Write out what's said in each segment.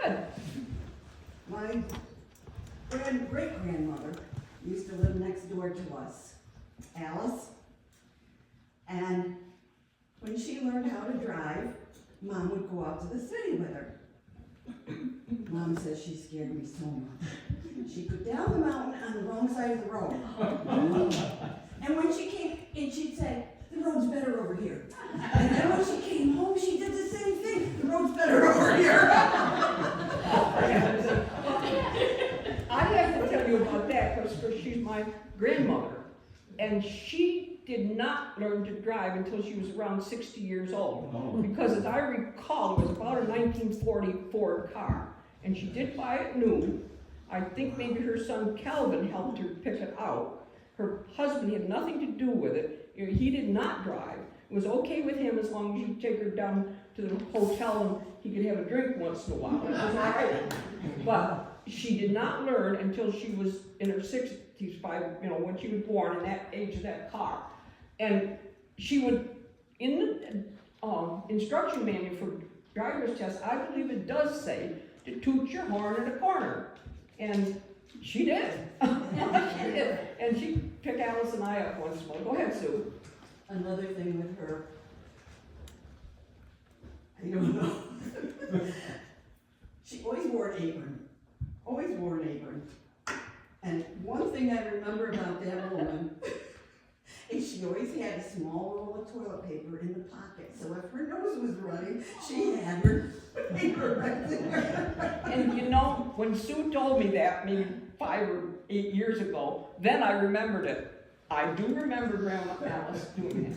Good. My great-grandmother used to live next door to us, Alice. And when she learned how to drive, Mom would go out to the city with her. Mom says she scared me so much. She'd go down the mountain on the wrong side of the road. And when she came, and she'd say, the road's better over here. And then when she came home, she did the same thing. The road's better over here. I have to tell you about that because she's my grandmother. And she did not learn to drive until she was around 60 years old. Because as I recall, it was about a 1940 Ford car. And she did buy it new. I think maybe her son Calvin helped her pick it out. Her husband had nothing to do with it. He did not drive. It was okay with him as long as you take her down to the hotel and he could have a drink once in a while. It was all right. But she did not learn until she was in her 60s, when she was born in that age of that car. And she would, in the instruction manual for driver's test, I believe it does say to toot your horn in the corner. And she did. She did. And she picked Alice and I up once in a while. Go ahead, Sue. Another thing with her, I don't know. She always wore an apron. Always wore an apron. And one thing I remember about that woman is she always had a small roll of toilet paper in the pocket. So if her nose was running, she had her paper right there. And you know, when Sue told me that maybe 5 or 8 years ago, then I remembered it. I do remember Grandma Alice doing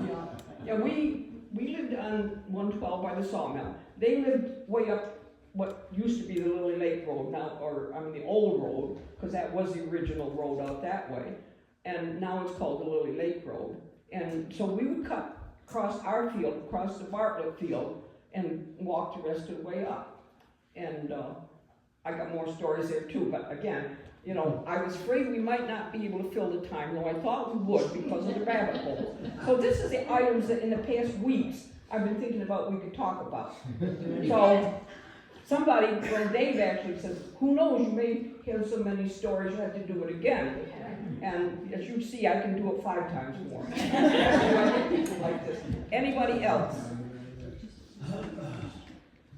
that. Yeah, we lived on 112 by the sawmill. They lived way up what used to be the Lily Lake Road now, the old road, because that was the original road out that way. And now it's called the Lily Lake Road. And so we would cut across our field, across the Bartlett field, and walk the rest of the way up. And I got more stories there too, but again, I was afraid we might not be able to fill the time, though I thought we would because of the rabbit hole. So this is the items that in the past weeks I've been thinking about we could talk about. So somebody, Dave actually says, who knows, you may have so many stories you have to do it again. And as you see, I can do it 5 times more. I get people like this. Anybody else?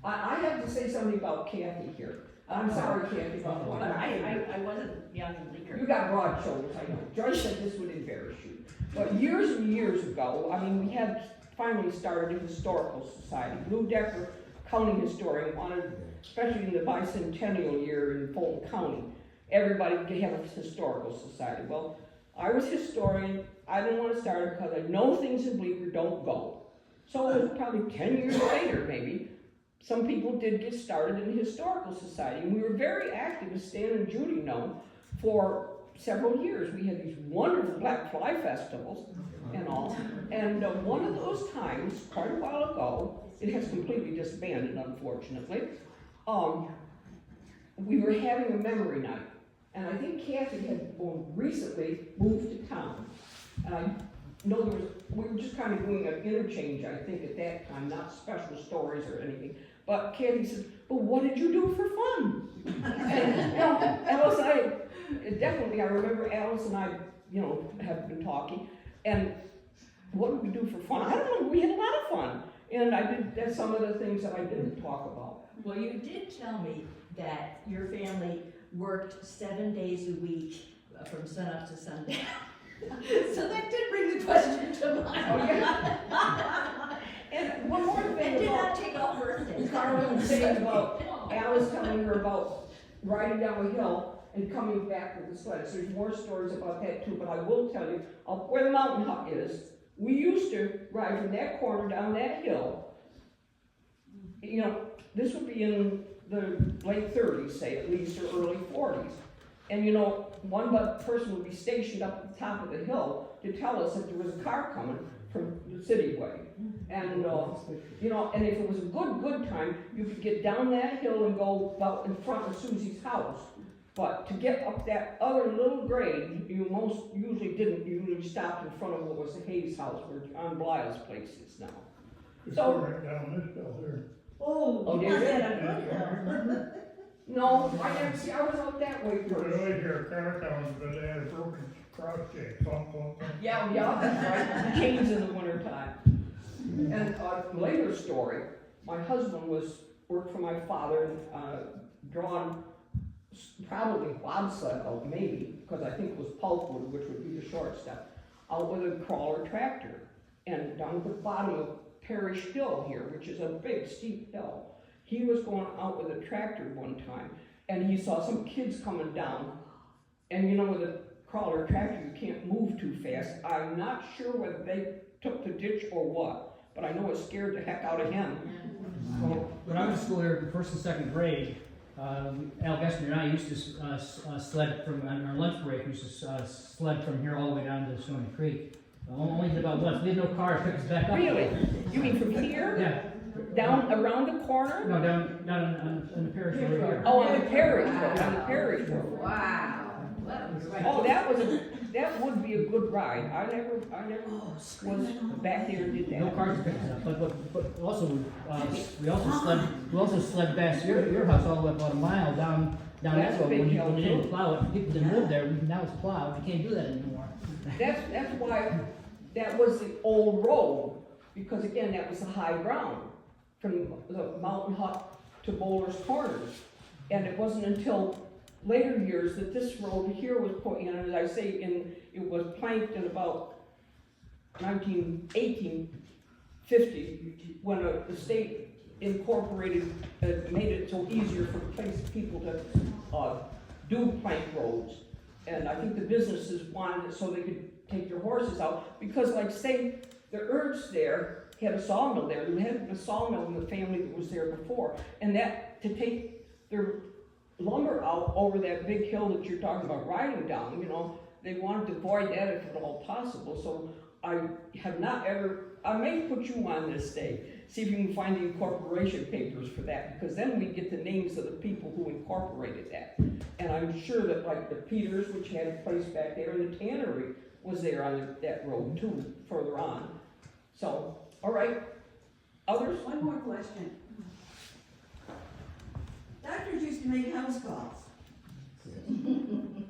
I have to say something about Kathy here. I'm sorry, Kathy, about what I wasn't young and Bleecker. You got broad shoulders, I know. Joyce said this would embarrass you. But years and years ago, we had finally started a historical society. Lou Decker, county historian, wanted, especially in the bicentennial year in Fulton County, everybody to have a historical society. Well, I was historian. I didn't want to start it because I know things in Bleecker don't go. So it was probably 10 years later, maybe, some people did get started in the historical society. And we were very active, as Stan and Judy know, for several years. We had these wonderful Black Fly festivals and all. And one of those times, quite a while ago, it has completely disbanded, unfortunately, we were having a memory night. And I think Kathy had recently moved to town. And I know we were just kind of doing an interchange, I think, at that time, not special stories or anything. But Kathy said, but what did you do for fun? And, Alice and I remember Alice and I, have been talking. And what did we do for fun? I don't know, we had a lot of fun. And that's some of the things that I didn't talk about. Well, you did tell me that your family worked 7 days a week from sunup to sundown. So that did bring the question to mind. Oh, yeah. And one more thing It did about not take off birthdays. Carlene saying about Alice telling her about riding down a hill and coming back with the sleds. There's more stories about that too, but I will tell you, where the mountain hut is, we used to ride from that corner down that hill. This would be in the late 30s, say, at least, or early 40s. And one person would be stationed up at the top of the hill to tell us if there was a car coming from the city way. And, and if it was a good time, you could get down that hill and go about in front of Susie's house. But to get up that other little grade, you most usually didn't. You usually stopped in front of what was the Hayes house, where John Blyle's place is now. So right down this hill here. Oh, did you you? said a good hill. No, I didn't see, I was out that way You first. really hear car sounds, but they had a broken cross check, bump, bump, bump. Yeah, that's right, chains in the wintertime. And later story, my husband worked for my father, drawn probably bobsled out, maybe, because I think it was pulpwood, which would be the short stuff, out with a crawler tractor. And down at the bottom of Parish Hill here, which is a big steep hill, he was going out with a tractor one time, and he saw some kids coming down. And you know, with a crawler tractor, you can't move too fast. I'm not sure whether they took the ditch or what, but I know it scared the heck out of him. Well, when I was in school here, in first and second grade, Al Gessner and I used to sled from, on our lunch break, we used to sled from here all the way down to Stony Creek. Only did about once. We had no car to pick us back up. Really? You mean from here? Yeah. Down around the corner? No, down on the parish over here. Oh, on the parish road, on the parish road. Wow. Oh, that would be a good ride. I never was back there and did No that. cars to pick us up, but also we also sled past your house all the way about a mile down That's that a road big when you hill, didn't too. plow it. People didn't live there. Now it's plowed. You can't do that anymore. That's why that was the old road, because again, that was the high ground from the Mountain Hut to Bowler's Corners. And it wasn't until later years that this road here was put in, and as I say, it was planked in about 1850, when the state incorporated, made it so easier for people to do plank roads. And I think the businesses wanted it so they could take their horses out, because like say, the Ernsts there had a sawmill there, they had a sawmill in the family that was there before, and that, to take their lumber out over that big hill that you're talking about riding down, you know, they wanted to avoid that if at all possible. So I have not ever, I may put you on this day, see if you can find the incorporation papers for that, because then we get the names of the people who incorporated that. And I'm sure that like the Peters, which had a place back there, and the tannery was there on that road too, further on. So, all right, others? One more question. Doctors used to make house calls.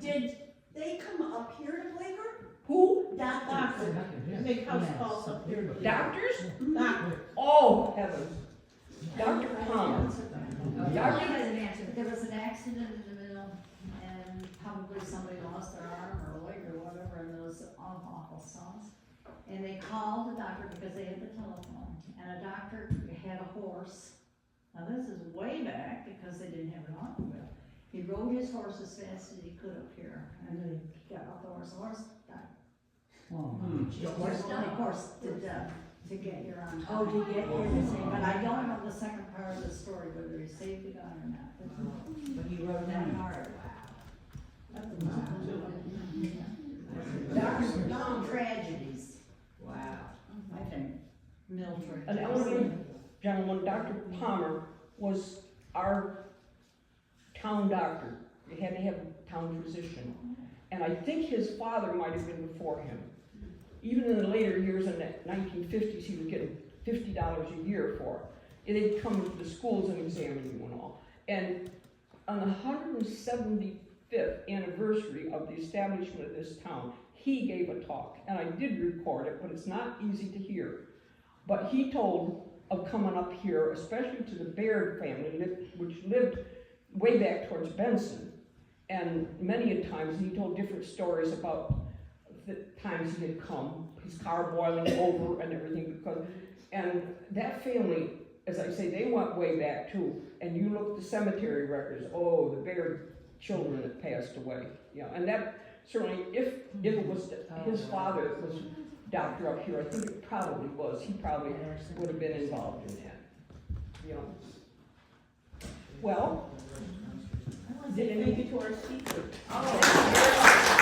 Did they come up here to Bleecker? Who? Doctors. Make house calls up here. Doctors? Doctor. Oh, heavens. Dr. Palmer. Carlene has an answer. There was an accident in the middle, and probably somebody lost their arm or leg or whatever, and those awful songs. And they called the doctor because they had the telephone, and a doctor had a horse. Now this is way back because they didn't have an automobile. He rode his horse as fast as he could up here, and then he got off the horse died. Of course, to get your arm. Oh, to get here to say, But I don't know the second part of the story, whether he saved the guy or not. but he rode that hard. That's tragedies. Wow. I think. Military. An elderly gentleman, Dr. Palmer, was our town doctor. We had to have a town physician. And I think his father might have been before him. Even in the later years, in the 1950s, he was getting $50 a year for it. And they'd come into the schools and examine you and all. And on the 175th anniversary of the establishment of this town, he gave a talk. And I did record it, but it's not easy to hear. But he told of coming up here, especially to the Baird family, which lived way back towards Benson. And many a times, he told different stories about the times he had come, his car boiling over and everything, and that family, as I say, they went way back too. And you look at the cemetery records, oh, the Baird children that passed away, you know, and that certainly, if it was his father that was doctor up here, I think it probably was. He probably would have been involved in that, you know. Well, Thank you to our speaker. oh.